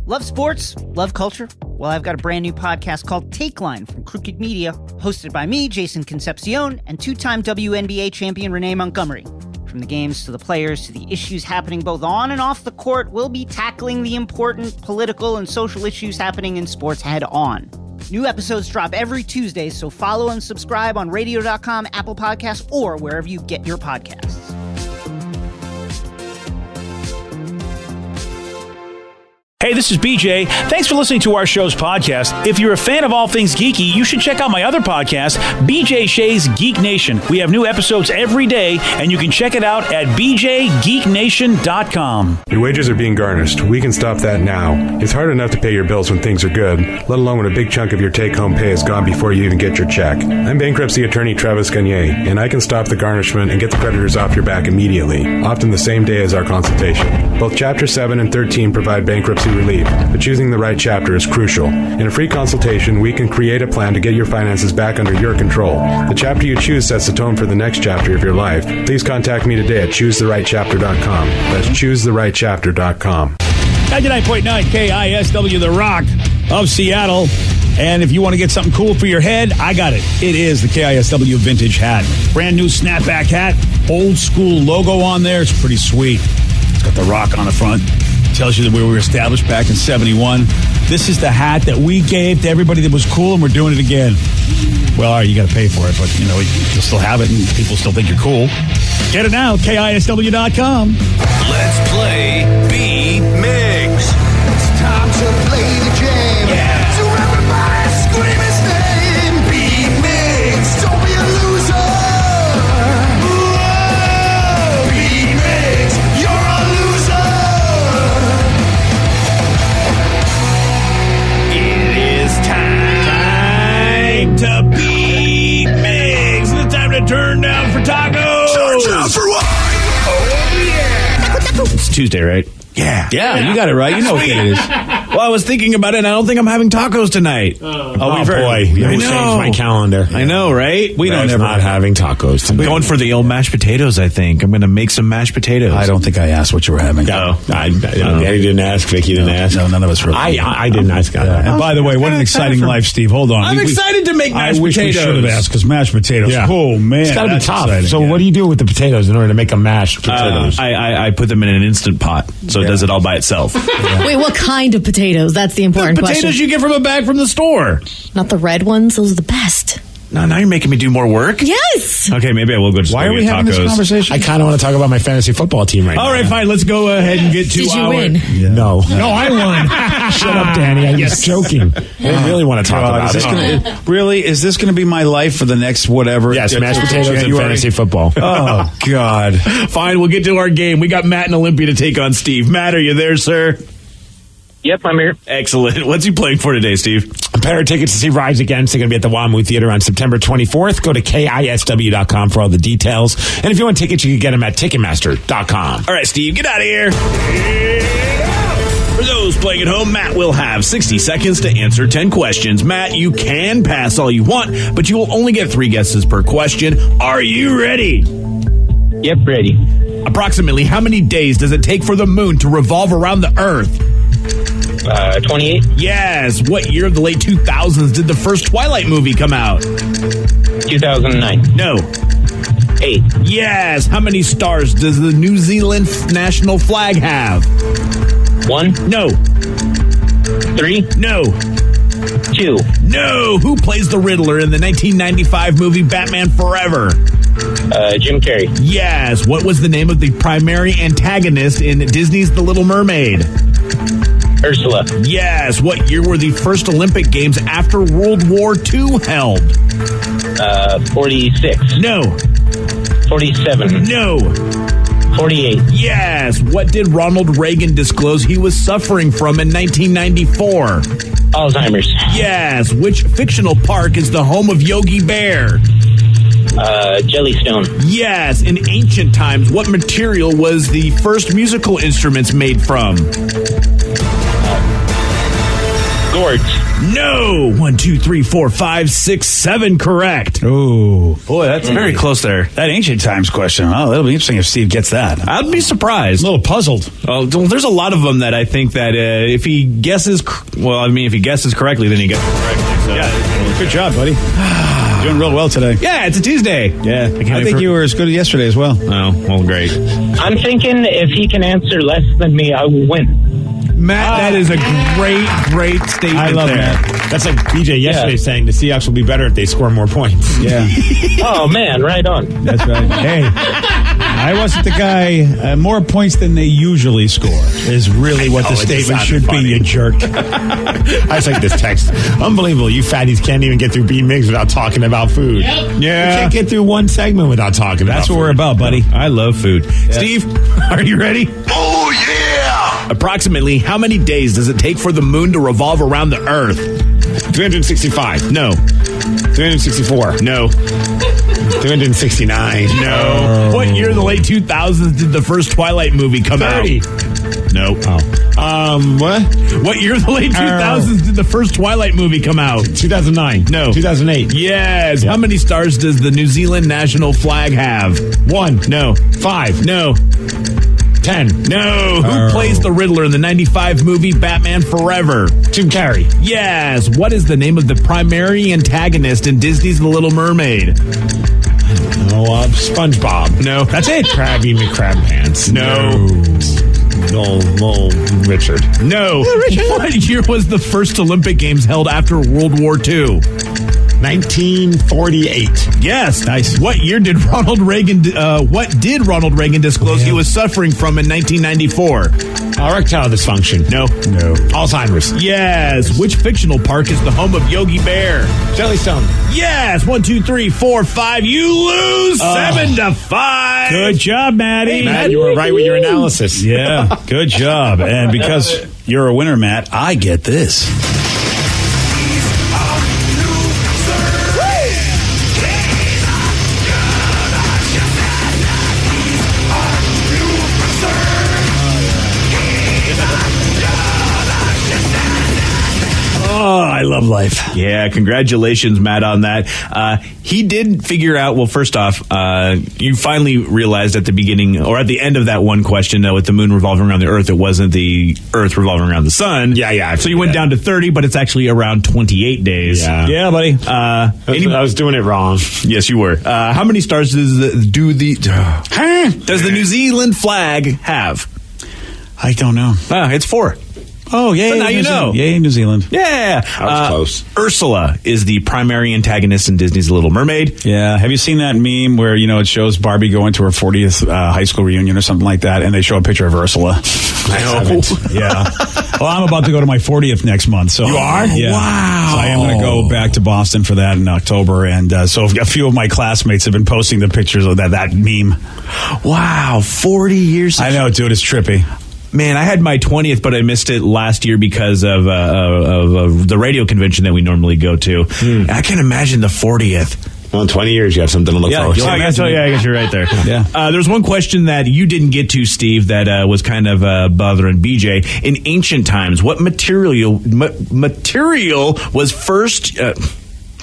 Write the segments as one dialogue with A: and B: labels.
A: Love sports? Love culture? Well, I've got a brand new podcast called Take Line from Crooked Media, hosted by me, Jason Concepcion, and two-time WNBA champion Renee Montgomery. From the games to the players to the issues happening both on and off the court, we'll be tackling the important political and social issues happening in sports head on. New episodes drop every Tuesday, so follow and subscribe on radio.com, Apple Podcasts, or wherever you get your podcasts.
B: Hey, this is BJ. Thanks for listening to our show's podcast. If you're a fan of all things geeky, you should check out my other podcast, BJ Shea's Geek Nation. We have new episodes every day, and you can check it out at bjgeeknation.com.
C: Your wages are being garnished. We can stop that now. It's hard enough to pay your bills when things are good, let alone when a big chunk of your take-home pay is gone before you even get your check. I'm bankruptcy attorney Travis Gagne, and I can stop the garnishment and get the creditors off your back immediately, often the same day as our consultation. Both Chapter 7 and 13 provide bankruptcy relief, but choosing the right chapter is crucial. In a free consultation, we can create a plan to get your finances back under your control. The chapter you choose sets the tone for the next chapter of your life. Please contact me today at choosetherightchapter.com. That's choosetherightchapter.com.
B: 99.9 KISW, The Rock of Seattle. And if you want to get something cool for your head, I got it. It is the KISW Vintage Hat. Brand new snapback hat, old school logo on there. It's pretty sweet. It's got The Rock on the front. Tells you that we were established back in 71. This is the hat that we gave to everybody that was cool, and we're doing it again. Well, all right, you got to pay for it, but, you know, you'll still have it, and people still think you're cool. Get it now, KISW.com.
D: Let's play B-Migs. It's time to play the game. Yeah. So everybody scream his name. B-Migs, don't be a loser. Whoa. B-Migs, you're a loser. It is time to B-Migs. It's time to turn down for tacos. Turn down for what?
B: It's Tuesday, right?
E: Yeah.
B: Yeah, you got it right. You know what it is. Well, I was thinking about it, and I don't think I'm having tacos tonight.
E: Oh boy. You
B: I know.
E: changed my calendar.
B: I know, right? We don't ever
E: not having tacos tonight.
F: Going for the old mashed potatoes, I think. I'm going to make some mashed potatoes.
B: I don't think I asked what you were having.
E: No, Daddy didn't ask. Vicky didn't ask.
B: No, none of us were.
E: I didn't ask.
B: And by the way, what an exciting life, Steve. Hold on.
F: I'm excited to make mashed
B: I wish
F: potatoes.
B: we should have asked, because mashed potatoes.
E: Yeah.
B: Oh, man.
E: It's got to be
B: that's
E: tough.
B: exciting.
E: So what do you do with the potatoes in order to make a mashed potatoes?
F: I put them in an Instant Pot, so it does it all by itself.
G: Wait, what kind of potatoes? That's the important
F: Potatoes
G: question.
F: you get from a bag from the store.
G: Not the red ones. Those are the best.
F: No, now you're making me do more work.
G: Yes.
F: Okay, maybe I will go just
B: Why
F: go
B: are we
F: get
B: having
F: tacos.
B: this conversation?
E: I kind of want to talk about my fantasy football team right now.
F: All right, fine. Let's go ahead and get to
G: Did you
F: our...
G: win?
B: Yeah.
E: No, I won. Shut up, Danny. I'm just joking. I really want to talk about
B: is
E: it.
B: this going to be my life for the next whatever?
E: Yes, mashed potatoes and
B: January?
E: fantasy football.
B: Oh, God.
F: Fine, we'll get to our game. We got Matt and Olympia to take on Steve. Matt, are you there, sir?
H: Yep, I'm here.
F: Excellent. What's he playing for today, Steve?
E: A pair of tickets to see Rise Against. They're going to be at the WAMU Theater on September 24th. Go to KISW.com for all the details. And if you want tickets, you can get them at Ticketmaster.com.
F: All right, Steve, get out of here. For those playing at home, Matt will have 60 seconds to answer 10 questions. Matt, you can pass all you want, but you will only get 3 guesses per question. Are you ready?
H: Yep, ready.
F: Approximately how many days does it take for the moon to revolve around the Earth?
H: 28.
F: Yes. What year of the late 2000s did the first Twilight movie come out?
H: 2009.
F: No.
H: 8.
F: Yes. How many stars does the New Zealand national flag have?
H: 1.
F: No.
H: 3.
F: No.
H: 2.
F: No. Who plays the Riddler in the 1995 movie Batman Forever?
H: Jim Carrey.
F: Yes. What was the name of the primary antagonist in Disney's The Little Mermaid?
H: Ursula.
F: Yes. What year were the first Olympic Games after World War II held?
H: 46.
F: No.
H: 47.
F: No.
H: 48.
F: Yes. What did Ronald Reagan disclose he was suffering from in 1994?
H: Alzheimer's.
F: Yes. Which fictional park is the home of Yogi Bear?
H: Jellystone.
F: Yes. In ancient times, what material was the first musical instruments made from?
H: Gourds.
F: No. 1, 2, 3, 4, 5, 6, 7 correct.
B: Ooh.
F: Boy, that's very close there.
B: That ancient times question. Oh, that'll be interesting if Steve gets that.
F: I'd be surprised.
B: A little puzzled.
F: Well, there's a lot of them that I think that if he guesses, if he guesses correctly, then he gets it correctly. So.
B: Yeah, good job, buddy. Doing real well today.
F: Yeah, it's a Tuesday.
B: Yeah, I think you were as good as yesterday as well.
F: Oh, well, great.
H: I'm thinking if he can answer less than me, I will win.
F: Matt, that is a great statement.
B: I love
F: there.
B: that.
E: That's like BJ yesterday saying the Seahawks will be better if they score more points.
B: Yeah.
H: Oh, man, right on.
B: That's right. Hey, I wasn't the guy. More points than they usually score is really what the statement should be, you jerk.
E: I just like this text. Unbelievable. You fatties can't even get through B Migs without talking about food.
F: Yeah.
E: You can't get through one segment without talking about
B: That's
E: food.
B: what we're about, buddy.
F: I love food. Yeah. Steve, are you ready?
D: Oh, yeah!
F: Approximately how many days does it take for the moon to revolve around the Earth?
E: 365.
F: No.
E: 364.
F: No.
E: 369.
F: No. What year in the late 2000s did the first Twilight movie come
E: 30.
F: out? No.
E: What?
F: What year in the late 2000s did the first Twilight movie come out?
E: 2009.
F: No.
E: 2008.
F: Yes. How many stars does the New Zealand national flag have?
E: 1.
F: No.
E: 5.
F: No.
E: 10.
F: No. Who plays the Riddler in the 95 movie Batman Forever?
E: Jim Carrey.
F: Yes. What is the name of the primary antagonist in Disney's The Little Mermaid?
E: SpongeBob.
F: No. That's it.
E: Krabby McCrabpants. No, Richard.
F: No. What year was the first Olympic Games held after World War II?
E: 1948.
F: Yes. Nice. What year did Ronald Reagan disclose he was suffering from in 1994?
E: Erectile dysfunction.
F: No.
E: Alzheimer's.
F: Yes. Which fictional park is the home of Yogi Bear?
E: Jellystone.
F: Yes. 1, 2, 3, 4, 5. You lose 7-5.
B: Good job, Maddie.
E: Matt, you were right with your analysis.
B: Yeah, good job. And because you're a winner, Matt, I get this. Oh, I love life.
F: Yeah, congratulations, Matt, on that. He did figure out, well, first off, you finally realized at the beginning, or at the end of that one question, with the moon revolving around the Earth, it wasn't the Earth revolving around the sun.
E: Yeah.
F: So you went down to 30, but it's actually around 28 days.
B: Yeah, buddy.
E: I was doing it wrong.
F: Yes, you were. How many stars does the New Zealand flag have?
B: I don't know.
F: It's 4.
B: Oh, yeah.
F: So now you know.
B: Yay, New Zealand.
F: Yeah.
E: That was close.
F: Ursula is the primary antagonist in Disney's Little Mermaid.
B: Yeah. Have you seen that meme where, it shows Barbie going to her 40th high school reunion or something like that, and they show a picture of Ursula?
F: I know.
B: Yeah. Well, I'm about to go to my 40th next month. So
F: you are?
B: Yeah.
F: Wow.
B: So I am going to go back to Boston for that in October. And so a few of my classmates have been posting the pictures of that meme.
F: Wow. 40 years.
B: I know, dude. It's trippy.
F: Man, I had my 20th, but I missed it last year because of the radio convention that we normally go to. I can imagine the 40th.
E: Well, in 20 years, you have something to look forward to.
F: I guess you're right there.
B: Yeah.
F: There's one question that you didn't get to, Steve, that was kind of bothering BJ. In ancient times, what material was first?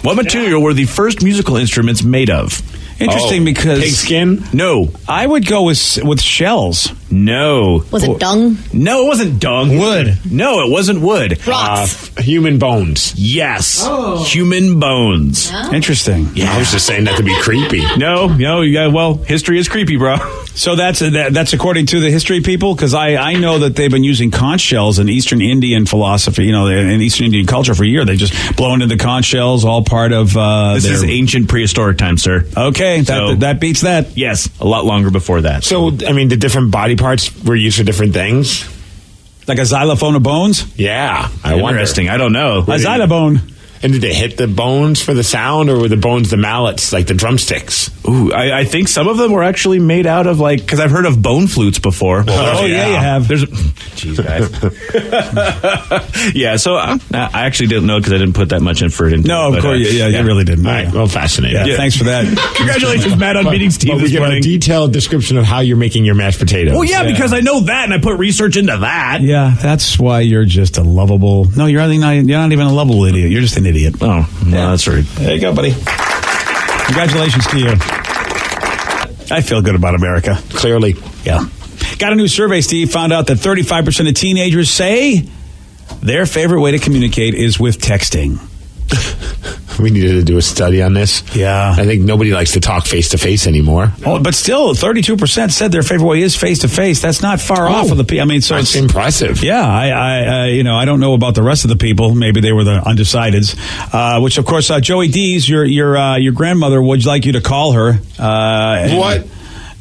F: What material were the first musical instruments made of?
B: Interesting because
E: pigskin?
F: No.
B: I would go with shells.
F: No.
G: Was it dung?
F: No, it wasn't dung.
B: Wood.
F: No, it wasn't wood.
G: Rocks.
E: Human bones.
F: Yes. Human bones.
B: Interesting.
F: Yeah.
E: I was just saying that to be creepy.
F: No, history is creepy, bro.
B: So that's according to the history people, because I know that they've been using conch shells in Eastern Indian philosophy, in Eastern Indian culture for a year. They just blown into conch shells, all part of
F: this is ancient prehistoric time, sir.
B: Okay, that beats that.
F: Yes, a lot longer before that.
E: So, the different body parts were used for different things?
B: Like a xylophone of bones?
E: Yeah. I wonder.
F: Interesting. I don't know.
B: A xylobone.
E: And did they hit the bones for the sound, or were the bones the mallets, like the drumsticks?
F: Ooh, I think some of them were actually made out of, like, because I've heard of bone flutes before.
B: Oh, yeah, you have.
F: Jeez, guys. Yeah, so I actually didn't know because I didn't put that much effort into it.
B: No, of course. You really didn't.
E: All right, well, fascinating.
B: Yeah, thanks for that.
F: Congratulations, Matt, on beating Steve
E: But we
F: this
E: get a
F: morning.
E: detailed description of how you're making your mashed potatoes.
F: Well, yeah, because I know that, and I put research into that.
B: Yeah, that's why you're just a lovable. No, you're not even a lovable idiot. You're just an idiot.
F: Oh, well, that's right.
B: There you go, buddy. Congratulations to you. I feel good about America.
E: Clearly.
B: Yeah. Got a new survey, Steve. Found out that 35% of teenagers say their favorite way to communicate is with texting.
E: We needed to do a study on this.
B: Yeah.
E: I think nobody likes to talk face-to-face anymore.
B: Oh, but still, 32% said their favorite way is face-to-face. That's not far off of the people. I mean, so
E: That's
B: it's
E: impressive.
B: Yeah, I don't know about the rest of the people. Maybe they were the undecideds. Which, of course, Joey D's, your grandmother would like you to call her.
E: What?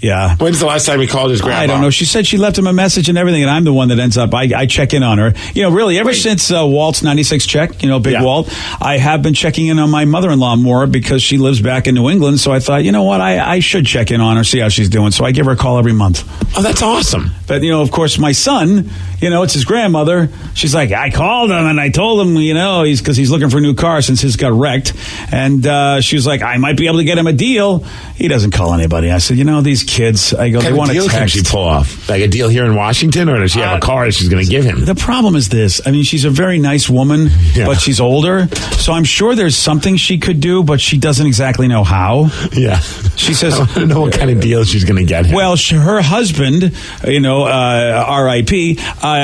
B: Yeah.
E: When's the last time we called his grandma?
B: I don't know. She said she left him a message and everything, and I'm the one that ends up. I check in on her. Really, ever since Walt's 96 check, Big Walt, I have been checking in on my mother-in-law more because she lives back in New England. So I thought, you know what, I should check in on her, see how she's doing. So I give her a call every month.
E: Oh, that's awesome.
B: But, of course, my son, it's his grandmother. She's like, I called him and I told him, because he's looking for a new car since his got wrecked. And she was like, I might be able to get him a deal. He doesn't call anybody. I said, these kids, I go, they want to text.
E: Can she pull off? Like a deal here in Washington, or does she have a car that she's going to give him?
B: The problem is this. I mean, she's a very nice woman, but she's older. So I'm sure there's something she could do, but she doesn't exactly know how.
E: Yeah.
B: She says,
E: I don't know what kind of deal she's going to get him.
B: Well, her husband, R.I.P.,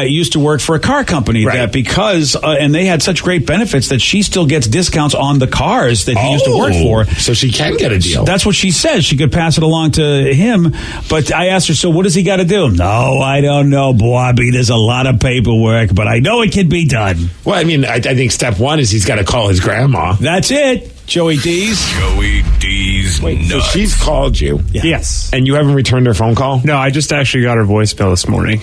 B: used to work for a car company that because, and they had such great benefits that she still gets discounts on the cars that he used to work for.
E: So she can get a deal.
B: That's what she says. She could pass it along to him. But I asked her, so what does he got to do? No, I don't know, Bobby. There's a lot of paperwork, but I know it can be done.
E: Well, I mean, I think step one is he's got to call his grandma.
B: That's it. Joey D's.
I: Joey D's
E: Wait, so
I: nuts.
E: she's called you.
B: Yeah.
J: Yes.
E: And you haven't returned her phone call?
J: No, I just actually got her voicemail this morning.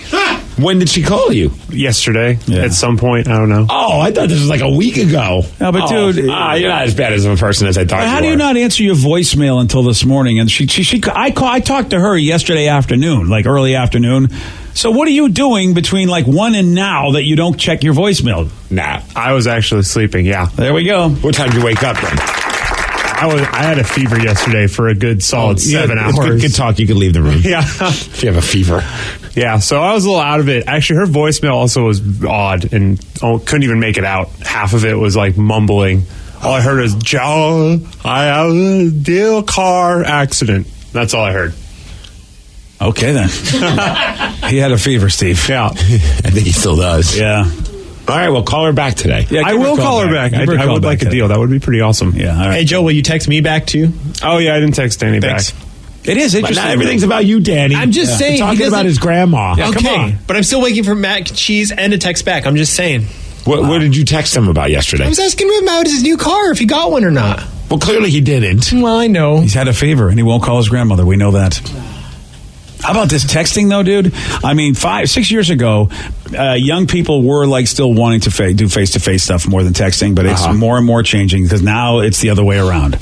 E: When did she call you?
J: Yesterday, at some point. I don't know.
E: Oh, I thought this was like a week ago.
B: No, but dude,
E: you're not as bad as of a person as I thought.
B: How do you not answer your voicemail until this morning? And I talked to her yesterday afternoon, like early afternoon. So what are you doing between like 1 and now that you don't check your voicemail?
E: Nah,
J: I was actually sleeping. Yeah.
B: There we go.
E: What time did you wake up then?
J: I had a fever yesterday for a good solid 7 hours.
E: It's good talk. You can leave the room.
J: Yeah.
E: If you have a fever.
J: Yeah, so I was a little out of it. Actually, her voicemail also was odd and couldn't even make it out. Half of it was like mumbling. All I heard is, Joe, I have a deal car accident. That's all I heard.
B: Okay, then. He had a fever, Steve.
J: Yeah.
E: I think he still does.
B: Yeah.
E: All right, well, call her back today.
B: Yeah,
J: I will call her back. I would like a deal. That would be pretty awesome.
B: Yeah, all right.
K: Hey, Joe, will you text me back too?
J: Oh, yeah, I didn't text Danny
K: Thanks.
J: back.
B: It is
E: But
B: interesting.
E: not everything's about you, Danny.
K: I'm just saying.
E: We're
K: he
E: talking
K: doesn't-
E: about his grandma.
B: Yeah, come
K: Okay,
B: on.
K: but I'm still waiting for mac and cheese and a text back. I'm just saying.
E: What did you text him about yesterday?
K: I was asking him about his new car, if he got one or not.
E: Well, clearly he didn't.
K: Well, I know.
B: He's had a fever, and he won't call his grandmother. We know that. How about this texting, though, dude? I mean, 5-6 years ago, young people were like still wanting to do face-to-face stuff more than texting, but it's more and more changing because now it's the other way around.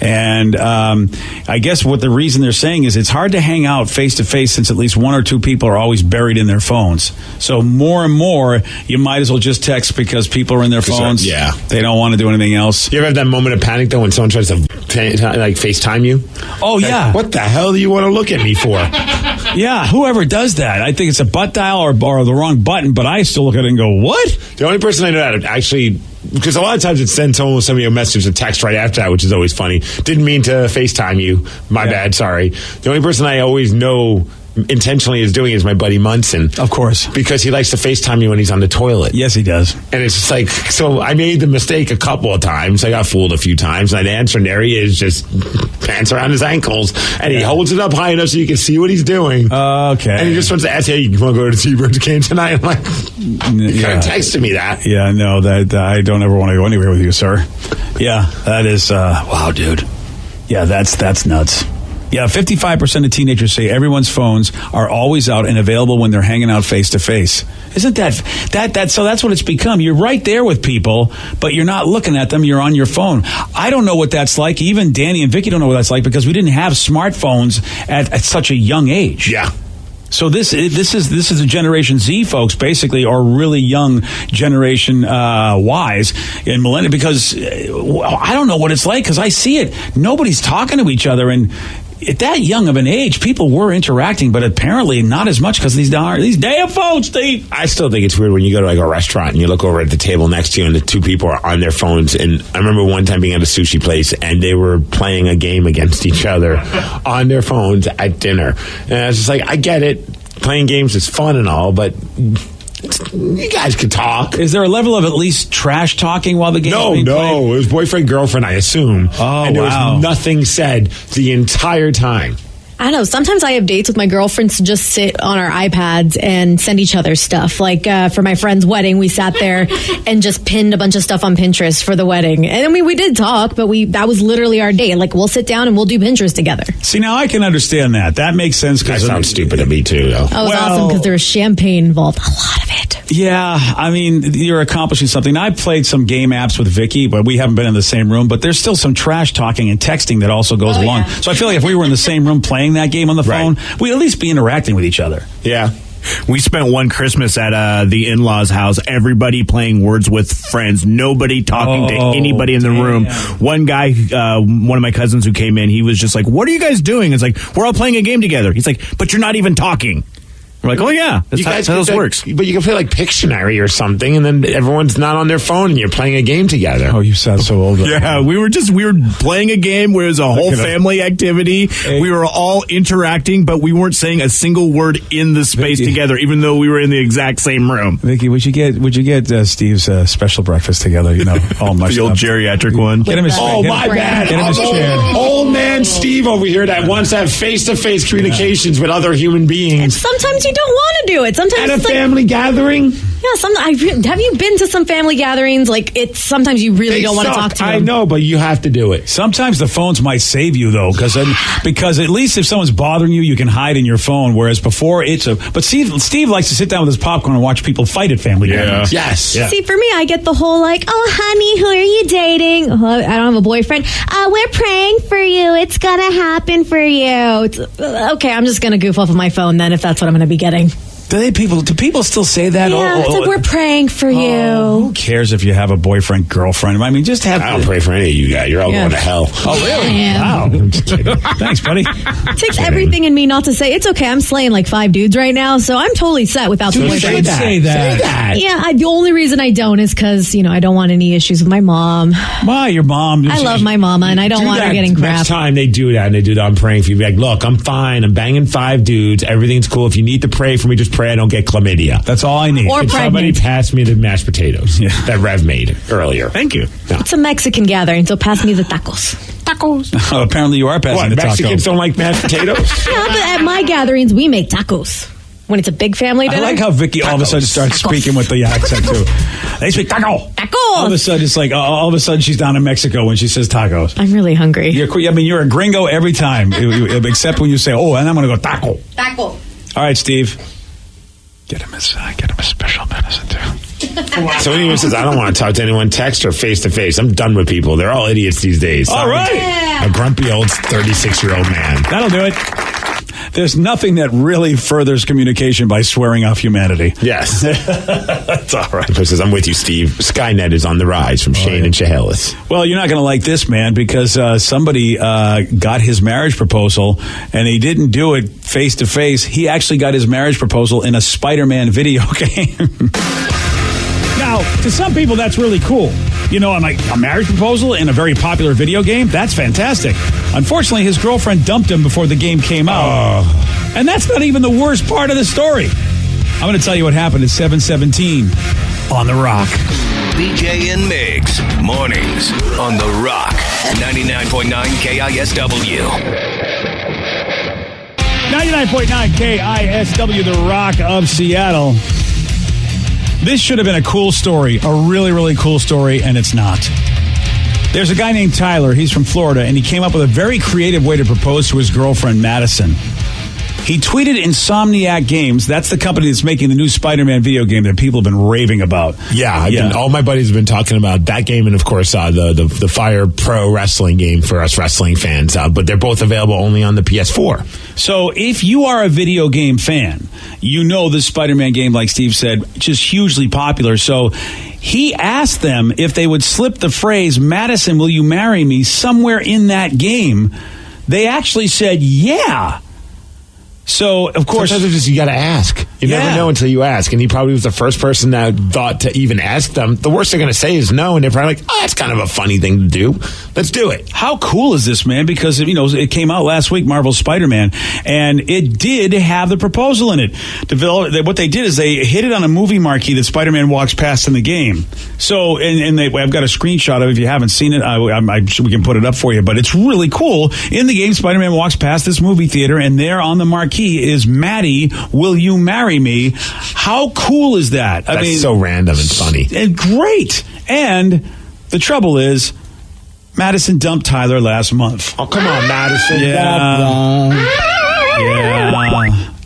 B: And I guess what the reason they're saying is it's hard to hang out face-to-face since at least 1 or 2 people are always buried in their phones. So more and more, you might as well just text because people are in their phones.
E: Yeah.
B: They don't want to do anything else.
E: You ever have that moment of panic, though, when someone tries to FaceTime you?
B: Oh, yeah.
E: What the hell do you want to look at me for?
B: Yeah, whoever does that. I think it's a butt dial or the wrong button, but I still look at it and go, what?
E: The only person I know that actually, because a lot of times it sends someone send me a message, a text right after that, which is always funny. Didn't mean to FaceTime you. My bad, sorry. The only person I always know intentionally is doing is my buddy Munson.
B: Of course.
E: Because he likes to FaceTime you when he's on the toilet.
B: Yes, he does.
E: And it's just like, so I made the mistake a couple of times. I got fooled a few times. And I'd answer, and there he is, just pants around his ankles. And he holds it up high enough so you can see what he's doing.
B: Okay.
E: And he just wants to ask, hey, you want to go to the Seabirds game tonight? I'm like, you kind of texted me that.
B: Yeah, no, that I don't ever want to go anywhere with you, sir. Yeah, that is, wow, dude. Yeah, that's nuts. Yeah, 55% of teenagers say everyone's phones are always out and available when they're hanging out face to face. Isn't that so that's what it's become. You're right there with people, but you're not looking at them, you're on your phone. I don't know what that's like. Even Danny and Vicky don't know what that's like because we didn't have smartphones at such a young age.
E: Yeah.
B: So this is a Generation Z folks, basically, or really young Generation Ys and millennial, because I don't know what it's like because I see it. Nobody's talking to each other, and at that young of an age, people were interacting, but apparently not as much because these damn phones, Steve.
E: I still think it's weird when you go to like a restaurant and you look over at the table next to you and the two people are on their phones. And I remember one time being at a sushi place and they were playing a game against each other on their phones at dinner. And I was just like, I get it. Playing games is fun and all, but you guys could talk.
B: Is there a level of at least trash talking while the game is being played?
E: It was boyfriend, girlfriend, I assume.
B: Oh,
E: and there
B: wow.
E: was nothing said the entire time.
G: I don't know. Sometimes I have dates with my girlfriends to just sit on our iPads and send each other stuff. Like for my friend's wedding, we sat there and just pinned a bunch of stuff on Pinterest for the wedding. And I mean, we did talk, but that was literally our date. Like, we'll sit down and we'll do Pinterest together.
B: See, now I can understand that. That makes sense.
E: That sounds stupid to me, too, though.
G: That was awesome because there was champagne involved. A lot of it.
B: Yeah, I mean, you're accomplishing something. I played some game apps with Vicky, but we haven't been in the same room. But there's still some trash talking and texting that also goes along.
G: Yeah.
B: So I feel like if we were in the same room playing that game on the phone, we'd at least be interacting with each other.
E: Yeah.
F: We spent one Christmas at the in-laws' house, everybody playing Words with Friends, nobody talking to anybody in the room. One guy, one of my cousins who came in, he was just like, what are you guys doing? It's like, we're all playing a game together. He's like, but you're not even talking. We're like, oh yeah, that's how this works.
E: But you can play like Pictionary or something, and then everyone's not on their phone, and you're playing a game together.
B: Oh, you sound so old.
F: Yeah, we were playing a game where it was a whole family activity. Hey. We were all interacting, but we weren't saying a single word in the space together, even though we were in the exact same room.
B: Vicky, would you get Steve's special breakfast together? You know, all much
F: the old geriatric one.
B: Get him his
E: bad.
B: Get him his chair.
E: Old man Steve over here that wants to have face-to-face communications with other human beings.
G: And sometimes you don't want to do it. Sometimes
E: at a family gathering.
G: Yeah, have you been to some family gatherings? Like, sometimes you really don't want to talk to them.
E: I know, but you have to do it.
B: Sometimes the phones might save you, though, because at least if someone's bothering you, you can hide in your phone, whereas before But Steve likes to sit down with his popcorn and watch people fight at family gatherings.
E: Yes.
G: Yeah. See, for me, I get the whole, like, oh, honey, who are you dating? Oh, I don't have a boyfriend. We're praying for you. It's going to happen for you. Okay, I'm just going to goof off of my phone then if that's what I'm going to be getting.
B: Do people still say that?
G: Yeah, it's like, we're praying for you.
B: Who cares if you have a boyfriend, girlfriend? I mean, just have.
E: I don't pray for any of you guys. You're all going to hell.
B: Oh, really? Wow. Thanks, buddy.
G: It takes everything in me not to say, it's okay, I'm slaying like 5 dudes right now, so I'm totally set without the boyfriend.
B: Say that.
G: Yeah, the only reason I don't is because, I don't want any issues with my mom.
B: Why, your mom?
G: I love my mama, and I don't want her getting crap.
E: Next time they do that, and they do that, I'm praying for you. Be like, look, I'm fine. I'm banging 5 dudes. Everything's cool. If you need to pray for me, just pray I don't get chlamydia.
B: That's all I need.
G: Or
E: Could
G: pregnant.
E: Somebody pass me the mashed potatoes that Rev made earlier.
F: Thank you.
E: No.
G: It's a Mexican gathering, so pass me the tacos.
B: Oh, apparently you are passing the tacos.
E: Mexicans don't like mashed potatoes?
G: Yeah, but at my gatherings, we make tacos. When it's a big family dinner.
B: I like how Vicky all of a sudden starts speaking with the accent, too. They speak taco.
G: Tacos.
B: All of a sudden, it's like, all of a sudden she's down in Mexico when she says tacos.
G: I'm really hungry.
B: You're a gringo every time, except when you say, oh, and I'm going to go taco.
G: Taco.
B: All right, Steve. Get him a special medicine, too.
E: So anyone says, I don't want to talk to anyone, text or face-to-face. I'm done with people. They're all idiots these days.
B: All right.
G: Yeah.
E: A grumpy old 36-year-old man.
B: That'll do it. There's nothing that really furthers communication by swearing off humanity.
E: Yes.
B: That's all right.
E: So says, I'm with you, Steve. Skynet is on the rise from Shane and Chehalis.
B: Well, you're not going to like this, man, because somebody got his marriage proposal, and he didn't do it face-to-face. He actually got his marriage proposal in a Spider-Man video game. Now, to some people, that's really cool. I'm like, a marriage proposal in a very popular video game? That's fantastic. Unfortunately, his girlfriend dumped him before the game came out. And that's not even the worst part of the story. I'm going to tell you what happened at 7:17 on The Rock.
I: BJ and Migs, mornings on The Rock, 99.9 KISW.
B: 99.9 KISW, The Rock of Seattle. This should have been a cool story, a really, really cool story, and it's not. There's a guy named Tyler. He's from Florida, and he came up with a very creative way to propose to his girlfriend, Madison. He tweeted Insomniac Games. That's the company that's making the new Spider-Man video game that people have been raving about.
E: Yeah, all my buddies have been talking about that game, and of course the Fire Pro Wrestling game for us wrestling fans. But they're both available only on the PS4.
B: So if you are a video game fan, you know this Spider-Man game, like Steve said, just hugely popular. So he asked them if they would slip the phrase, "Madison, will you marry me?" somewhere in that game. They actually said, yeah. So, of course...
E: Sometimes you got to ask. You never know until you ask. And he probably was the first person that thought to even ask them. The worst they're going to say is no, and they're probably like, that's kind of a funny thing to do. Let's do it.
B: How cool is this, man? Because, it came out last week, Marvel's Spider-Man, and it did have the proposal in it. What they did is they hit it on a movie marquee that Spider-Man walks past in the game. So, I've got a screenshot of it. If you haven't seen it, we can put it up for you. But it's really cool. In the game, Spider-Man walks past this movie theater, and there on the marquee is Maddie, will you marry me? How cool is that?
E: That's so random and funny.
B: And great. And the trouble is, Madison dumped Tyler last month.
E: Oh, come on, Madison.
B: Yeah.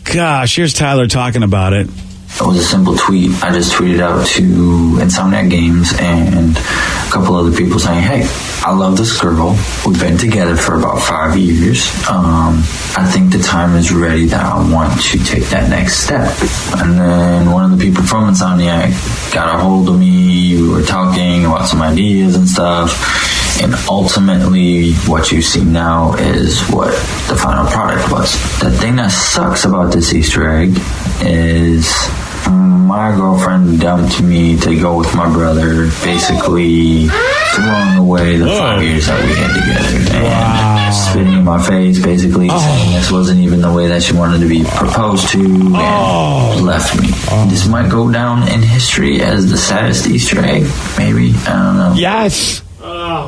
B: Gosh, here's Tyler talking about it.
L: It was a simple tweet. I just tweeted out to Insomniac Games and a couple other people saying, hey, I love this girl. We've been together for about 5 years. I think the time is ready that I want to take that next step. And then one of the people from Insomniac got a hold of me. We were talking about some ideas and stuff. And ultimately, what you see now is what the final product was. The thing that sucks about this Easter egg is my girlfriend dumped me to go with my brother, basically throwing away the 5 years that we had together. And spitting in my face, basically saying this wasn't even the way that she wanted to be proposed to, and left me. This might go down in history as the saddest Easter egg, maybe. I don't know.
E: Yes.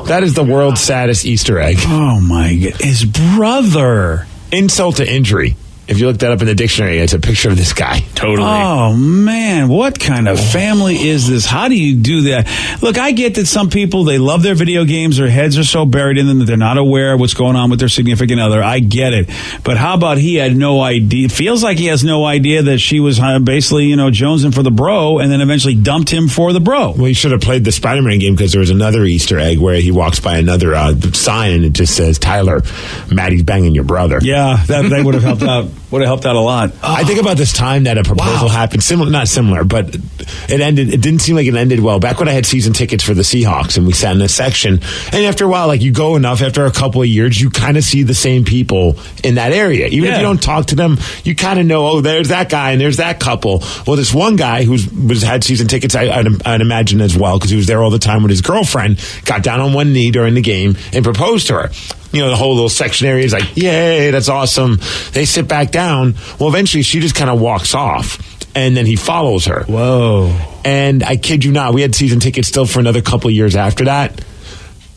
E: That is the world's saddest Easter egg.
B: Oh, my God. His brother.
E: Insult to injury. If you look that up in the dictionary, it's a picture of this guy.
F: Totally.
B: Oh, man. What kind of family is this? How do you do that? Look, I get that some people, they love their video games. Their heads are so buried in them that they're not aware of what's going on with their significant other. I get it. But how about he had no idea? It feels like he has no idea that she was basically, jonesing for the bro and then eventually dumped him for the bro.
E: Well, he should have played the Spider-Man game because there was another Easter egg where he walks by another sign and it just says, Tyler, Maddie's banging your brother.
B: Yeah, that would have helped out. Would have helped out a lot.
E: I think about this time that a proposal happened. Not similar, but it ended. It didn't seem like it ended well. Back when I had season tickets for the Seahawks and we sat in a section, and after a while, like you go enough, after a couple of years, you kind of see the same people in that area. Even if you don't talk to them, you kind of know, oh, there's that guy and there's that couple. Well, this one guy who had season tickets, I'd imagine as well, because he was there all the time with his girlfriend, got down on one knee during the game and proposed to her. The whole little section area is like, yay, that's awesome. They sit back down. Well, eventually she just kind of walks off, and then he follows her.
B: Whoa.
E: And I kid you not, we had season tickets still for another couple of years after that.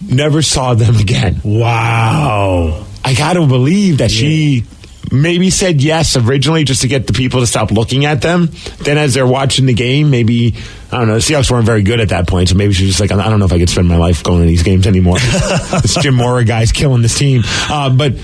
E: Never saw them again.
B: Wow.
E: I got to believe that she maybe said yes originally just to get the people to stop looking at them. Then as they're watching the game, maybe, I don't know, the Seahawks weren't very good at that point, so maybe she's just like, I don't know if I could spend my life going to these games anymore. This Jim Mora guy's killing this team. But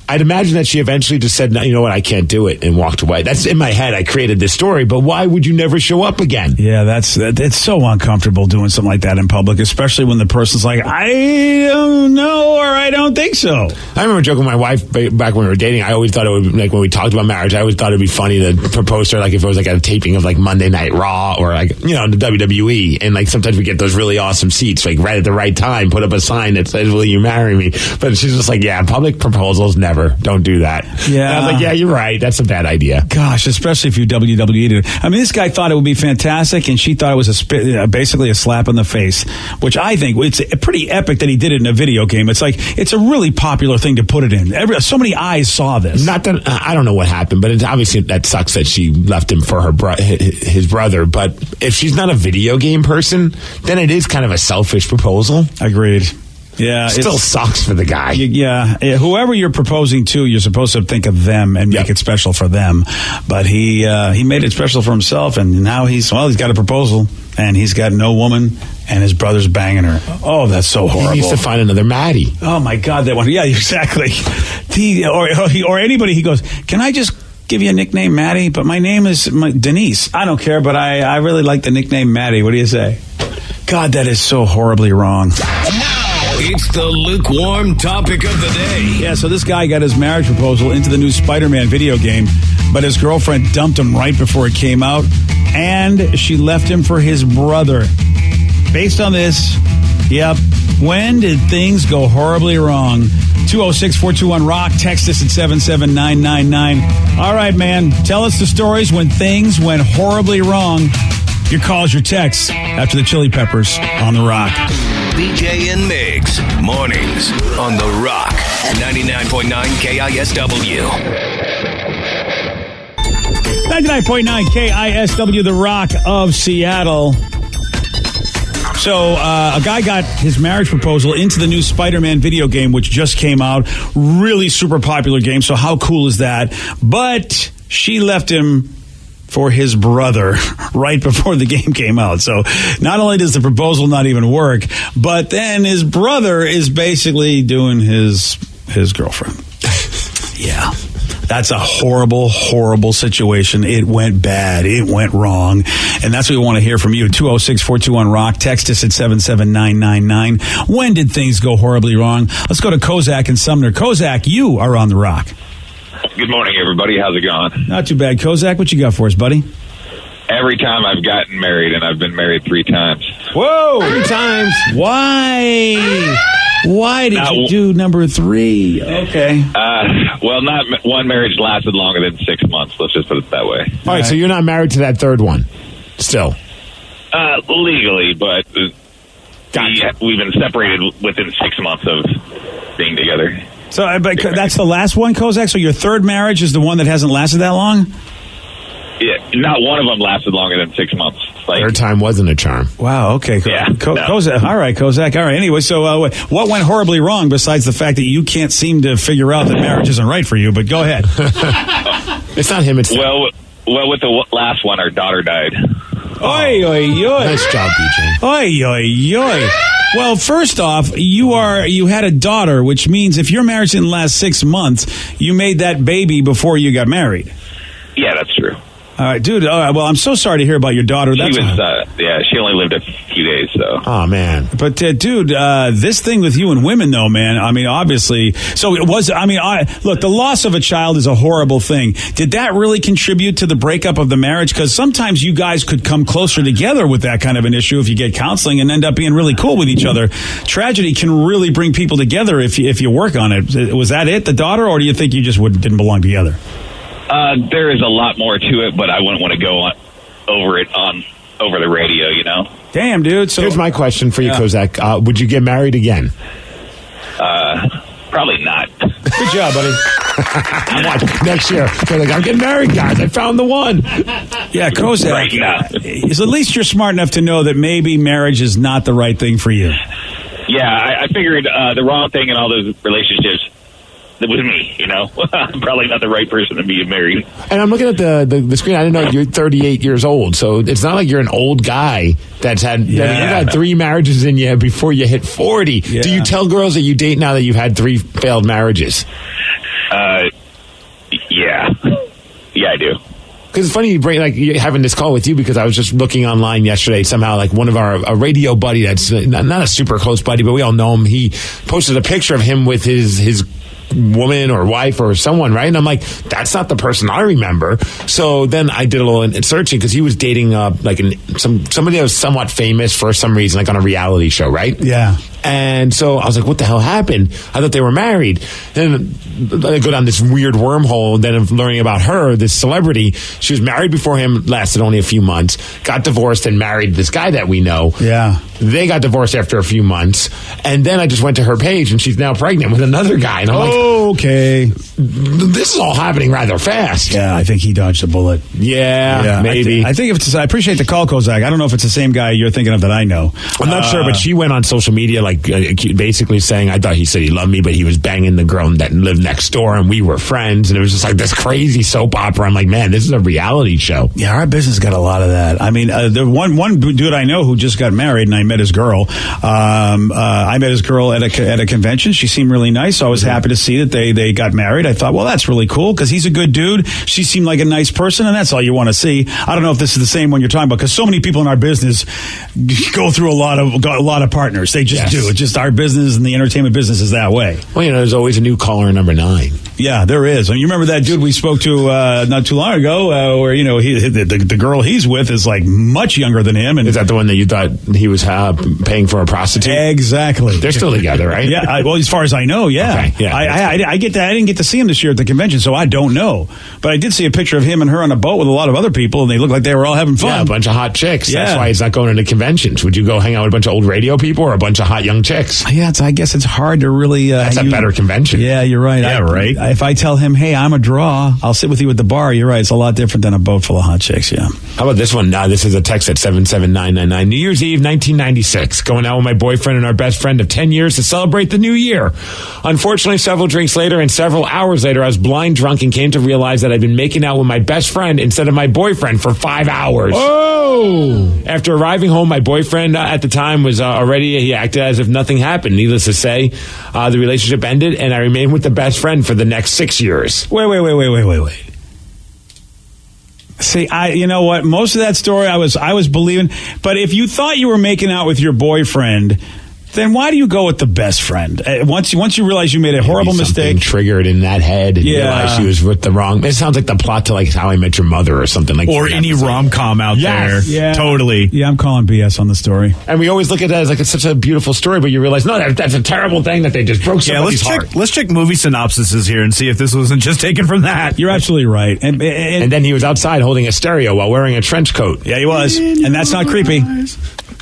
E: I'd imagine that she eventually just said, no, you know what, I can't do it, and walked away. That's in my head. I created this story, but why would you never show up again?
B: Yeah, it's so uncomfortable doing something like that in public, especially when the person's like, I don't know, or I don't think so.
E: I remember joking with my wife back when we were dating. I always thought it would, like when we talked about marriage, I always thought it would be funny to propose to her, like if it was like a taping of like Monday Night Raw or like, the WWE, and like sometimes we get those really awesome seats, like right at the right time, put up a sign that says, will you marry me? But she's just like, yeah, public proposals, never. Don't do that.
B: Yeah.
E: And I was like, yeah, you're right. That's a bad idea.
B: Gosh, especially if you WWE'd it. I mean, this guy thought it would be fantastic, and she thought it was basically a slap in the face, which I think it's pretty epic that he did it in a video game. It's like, it's a really popular thing to put it in. So many eyes saw this.
E: Not that, I don't know what happened, but it's obviously that sucks that she left him for his brother. But if she's not a video game person, then it is kind of a selfish proposal.
B: Agreed. Yeah,
E: still sucks for the guy.
B: Yeah, whoever you're proposing to, you're supposed to think of them and make it special for them. But he made it special for himself, and now he's got a proposal. and he's got no woman, and his brother's banging her. Oh, that's so horrible.
E: He needs to find another Maddie.
B: Oh my God, that one. Yeah, exactly. Or anybody, he goes, can I just give you a nickname, Maddie? But my name is Denise. I don't care, but I really like the nickname Maddie. What do you say? God, that is so horribly wrong.
I: It's the lukewarm topic of the day.
B: Yeah, so this guy got his marriage proposal into the new Spider-Man video game, but his girlfriend dumped him right before it came out, and she left him for his brother. Based on this, yep, when did things go horribly wrong? 206-421-ROCK. Text us at 77999. All right, man. Tell us the stories when things went horribly wrong. Your calls, your texts after the Chili Peppers on The Rock.
I: BJ and Migs, mornings on The Rock, 99.9 KISW.
B: 99.9 KISW, The Rock of Seattle. So a guy got his marriage proposal into the new Spider-Man video game, which just came out. Really super popular game, so how cool is that? But she left him for his brother right before the game came out. So not only does the proposal not even work, but then his brother is basically doing his girlfriend. Yeah. That's a horrible, horrible situation. It went bad. It went wrong. And that's what we want to hear from you. 206-421-ROCK. Text us at 77999. When did things go horribly wrong? Let's go to Kozak in Sumner. Kozak, you are on The Rock.
M: Good morning, everybody. How's it going?
B: Not too bad. Kozak, what you got for us, buddy?
M: Every time I've gotten married, and I've been married 3 times.
B: Whoa! 3 times. Why? Why did you do number 3? Okay.
M: Well, not one marriage lasted longer than 6 months. Let's just put it that way.
E: All right, so you're not married to that third one still?
M: Legally, but we've been separated within 6 months of being together.
B: So, but that's the last one, Kozak? So your third marriage is the one that hasn't lasted that long?
M: Yeah, not one of them lasted longer than 6 months.
E: Third time wasn't a charm.
B: Wow, okay.
M: Yeah,
B: Kozak. All right, Kozak. All right, anyway, so what went horribly wrong besides the fact that you can't seem to figure out that marriage isn't right for you? But go ahead.
E: It's not him, it's...
M: Well, with the last one, our daughter died.
B: Oi, oi, oi.
E: Nice job, BJ.
B: Oi, oi, oi. Well, first off, you had a daughter, which means if your marriage didn't last 6 months, you made that baby before you got married.
M: Yeah, that's true.
B: All right, dude. All right, well, I'm so sorry to hear about your daughter.
M: She only lived a few days, so.
B: Oh, man. But, dude, this thing with you and women, though, man, I mean, obviously, so it was, look, the loss of a child is a horrible thing. Did that really contribute to the breakup of the marriage? Because sometimes you guys could come closer together with that kind of an issue if you get counseling and end up being really cool with each other. Tragedy can really bring people together if you work on it. Was that it, the daughter, or do you think you just didn't belong together?
M: There is a lot more to it, but I wouldn't want to go over the radio, you know?
B: Damn, dude. So
E: here's my question for you, Kozak. Would you get married again?
M: Probably not.
B: Good job, buddy.
E: Next year, they're like, I'm getting married, guys. I found the one.
B: Yeah, Kozak.
M: Right now.
B: Is at least you're smart enough to know that maybe marriage is not the right thing for you.
M: Yeah, I figured the wrong thing in all those relationships was me, you know? I'm probably not the right person to be married.
E: And I'm looking at the screen. I didn't know you're 38 years old, so it's not like you're an old guy that's had you've had 3 marriages in you before you hit 40. Yeah. Do you tell girls that you date now that you've had 3 failed marriages?
M: Yeah. Yeah, I do.
E: Because it's funny you bring having this call with you, because I was just looking online yesterday. Somehow, like one of a radio buddy that's not a super close buddy, but we all know him. He posted a picture of him with his woman or wife or someone, right? And I'm like, that's not the person I remember. So then I did a little searching, because he was dating somebody that was somewhat famous for some reason, like on a reality show, right?
B: Yeah.
E: And so I was like, what the hell happened? I thought they were married. Then I go down this weird wormhole, then of learning about her, this celebrity. She was married before him, lasted only a few months, got divorced and married this guy that we know.
B: Yeah.
E: They got divorced after a few months. And then I just went to her page, and she's now pregnant with another guy. And I'm like,
B: okay.
E: this is all happening rather fast.
B: Yeah, I think he dodged a bullet.
E: Yeah, maybe.
B: I think if it's, I appreciate the call, Kozak. I don't know if it's the same guy you're thinking of that I know.
E: I'm not sure, but she went on social media basically saying, I thought he said he loved me, but he was banging the girl that lived next door, and we were friends, and it was just like this crazy soap opera. I'm like, man, this is a reality show.
B: Yeah, our business got a lot of that. I mean, the one dude I know who just got married, and I met his girl. I met his girl at a convention. She seemed really nice, so I was happy to see that they got married. I thought, well, that's really cool because he's a good dude. She seemed like a nice person, and that's all you want to see. I don't know if this is the same one you're talking about because so many people in our business go through a lot of partners. They just do. It's just our business and the entertainment business is that way.
E: Well, there's always a new caller number 9.
B: Yeah, there is. And you remember that dude we spoke to not too long ago, where the girl he's with is like much younger than him. And
E: is that the one that you thought he was paying for a prostitute?
B: Exactly.
E: They're still together, right?
B: Yeah. Well, as far as I know, yeah.
E: Okay, yeah.
B: I get that. I didn't get to see him this year at the convention, so I don't know. But I did see a picture of him and her on a boat with a lot of other people, and they looked like they were all having fun.
E: Yeah, a bunch of hot chicks.
B: Yeah.
E: That's why he's not going to conventions. Would you go hang out with a bunch of old radio people or a bunch of hot young chicks?
B: Yeah, I guess it's hard to really...
E: That's a better convention.
B: Yeah, you're right.
F: Yeah, right.
B: If I tell him, hey, I'm a draw, I'll sit with you at the bar, you're right. It's a lot different than a boat full of hot chicks, yeah.
E: How about this one? This is a text at 77999. New Year's Eve, 1996. Going out with my boyfriend and our best friend of 10 years to celebrate the new year. Unfortunately, several drinks later and several hours later, I was blind drunk and came to realize that I'd been making out with my best friend instead of my boyfriend for 5 hours.
B: Oh!
E: After arriving home, my boyfriend at the time was he acted as if nothing happened. Needless to say, the relationship ended and I remained with the best friend for the next 6 years.
B: Wait. See, you know what? Most of that story I was believing, but if you thought you were making out with your boyfriend, then why do you go with the best friend? Once you realize you made a horrible mistake,
E: triggered in that head, and realize she was with the wrong. It sounds like the plot to like How I Met Your Mother or something like,
F: or any rom-com out there.
B: Yeah.
F: Totally.
B: Yeah, I'm calling BS on the story.
E: And we always look at that as like it's such a beautiful story, but you realize no, that's a terrible thing that they just broke somebody's heart.
F: Let's check movie synopsises here and see if this wasn't just taken from that.
B: You're absolutely right. And
E: then he was outside holding a stereo while wearing a trench coat.
B: Yeah, he was, and that's not creepy.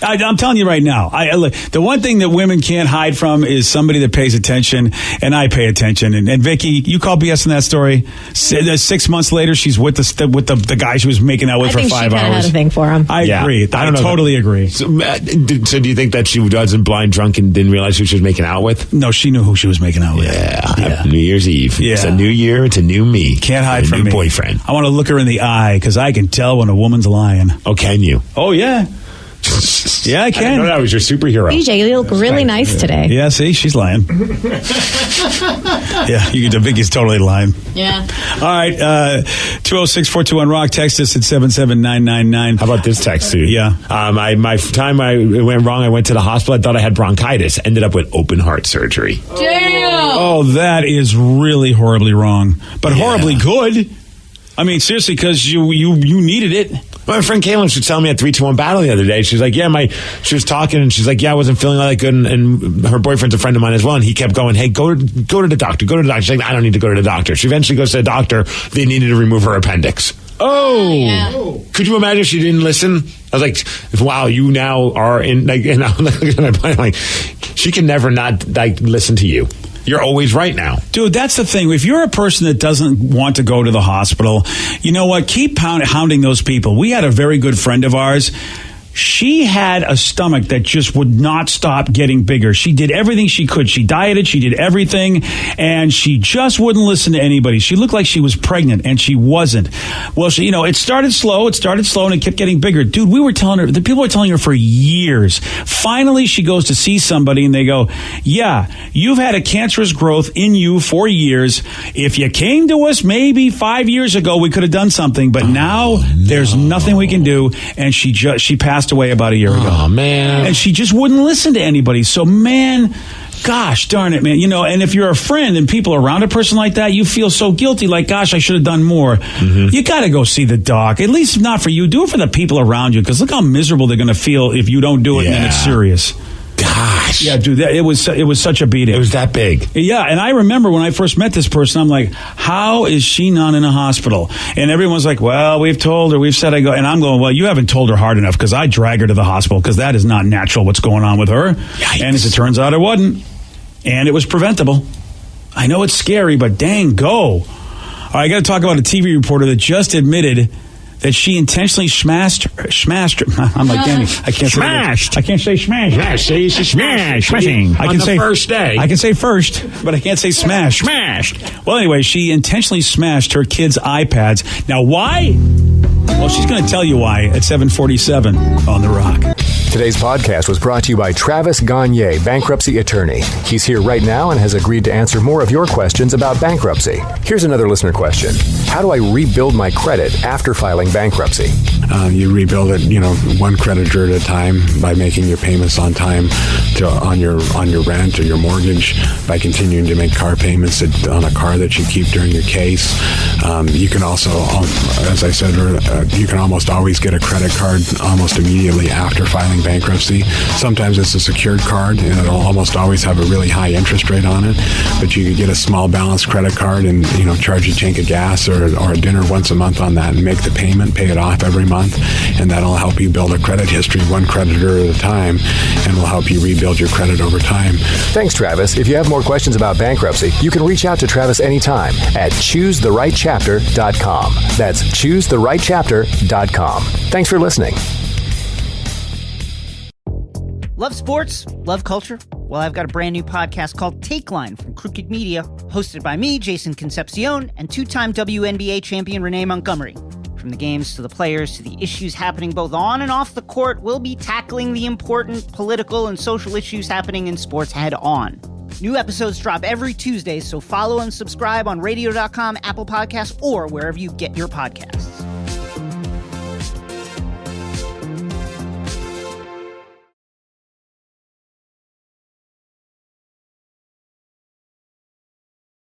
B: I'm telling you right now, the one thing that women can't hide from is somebody that pays attention, and I pay attention. And Vicky, you call BS in that story. 6 months later, she's with the guy she was making out with for 5 hours.
G: I think she kind of had a thing for him.
B: I agree. I totally agree.
E: So do you think that she wasn't blind drunk and didn't realize who she was making out with?
B: No, she knew who she was making out with.
E: Yeah. New Year's Eve.
B: Yeah.
E: It's a new year. It's a new me.
B: Can't hide from
E: new
B: me.
E: Boyfriend.
B: I want to look her in the eye because I can tell when a woman's lying.
E: Oh, can you?
B: Oh, yeah. Yeah, I can.
E: I didn't know that was your superhero.
G: BJ, you look really nice today.
B: Yeah, see, she's lying. Yeah, Vicky's totally lying.
G: Yeah.
B: All right, 206-421-ROCK. Text us at 77999.
E: How about this text, dude?
B: Yeah.
E: My time it went wrong. I went to the hospital. I thought I had bronchitis. Ended up with open heart surgery.
G: Damn.
B: Oh, that is really horribly wrong, but horribly good. I mean, seriously, because you needed it.
E: My friend Caitlin should tell me at 3-2-1 battle the other day. She's like, she was talking and she's like, I wasn't feeling all that good. And her boyfriend's a friend of mine as well. And he kept going, hey, go to the doctor. Go to the doctor. She's like, I don't need to go to the doctor. She eventually goes to the doctor. They needed to remove her appendix.
B: Oh,
G: yeah.
E: Could you imagine if she didn't listen? I was like, wow, you now are in, like, and I'm like, she can never not like listen to you. You're always right now.
B: Dude, that's the thing. If you're a person that doesn't want to go to the hospital, you know what? Keep hounding those people. We had a very good friend of ours. She had a stomach that just would not stop getting bigger. She did everything she could. She dieted, she did everything, and she just wouldn't listen to anybody. She looked like she was pregnant, and she wasn't. Well, it started slow, and it kept getting bigger. Dude, the people were telling her for years. Finally, she goes to see somebody, and they go, yeah, you've had a cancerous growth in you for years. If you came to us maybe 5 years ago, we could have done something, but now there's nothing we can do, and she passed away about a year ago.
E: Oh, man.
B: And she just wouldn't listen to anybody. So, man, gosh darn it, man. And if you're a friend and people around a person like that, you feel so guilty, like, gosh, I should have done more. Mm-hmm. You got to go see the doc. At least not for you. Do it for the people around you, because look how miserable they're going to feel if you don't do it and then it's serious.
E: Gosh.
B: Yeah, dude, it was such a beating.
E: It was that big.
B: Yeah, and I remember when I first met this person, I'm like, how is she not in a hospital? And everyone's like, well, we've told her, we've said I go. And I'm going, well, you haven't told her hard enough, because I drag her to the hospital, because that is not natural what's going on with her.
E: Yikes.
B: And as it turns out, it wasn't. And it was preventable. I know it's scary, but dang, go. All right, I got to talk about a TV reporter that just admitted that she intentionally smashed. I'm like Danny. I can't
E: Smashed.
B: Say. I can't say smash.
E: Smash. See, she smashing.
B: I
E: On
B: can
E: the
B: say
E: first day.
B: I can say first, but I can't say smash.
E: Smashed.
B: Well, anyway, she intentionally smashed her kids' iPads. Now, why? Well, she's going to tell you why at 7:47 on The Rock.
N: Today's podcast was brought to you by Travis Gagne, bankruptcy attorney. He's here right now and has agreed to answer more of your questions about bankruptcy. Here's another listener question. How do I rebuild my credit after filing bankruptcy?
C: You rebuild it, one creditor at a time by making your payments on time on your rent or your mortgage, by continuing to make car payments on a car that you keep during your case. You can also, as I said, you can almost always get a credit card almost immediately after filing bankruptcy. Sometimes it's a secured card, and it'll almost always have a really high interest rate on it. But you could get a small balance credit card and charge a tank of gas or a dinner once a month on that and make the payment, pay it off every month, and that'll help you build a credit history one creditor at a time, and will help you rebuild your credit over time.
N: Thanks, Travis. If you have more questions about bankruptcy, you can reach out to Travis anytime at ChooseTheRightChapter.com. That's ChooseTheRightChapter.com. Thanks for listening.
A: Love sports? Love culture? Well, I've got a brand new podcast called Take Line from Crooked Media, hosted by me, Jason Concepcion, and two-time WNBA champion Renee Montgomery. From the games to the players to the issues happening both on and off the court, we'll be tackling the important political and social issues happening in sports head on. New episodes drop every Tuesday, so follow and subscribe on radio.com, Apple Podcasts, or wherever you get your podcasts.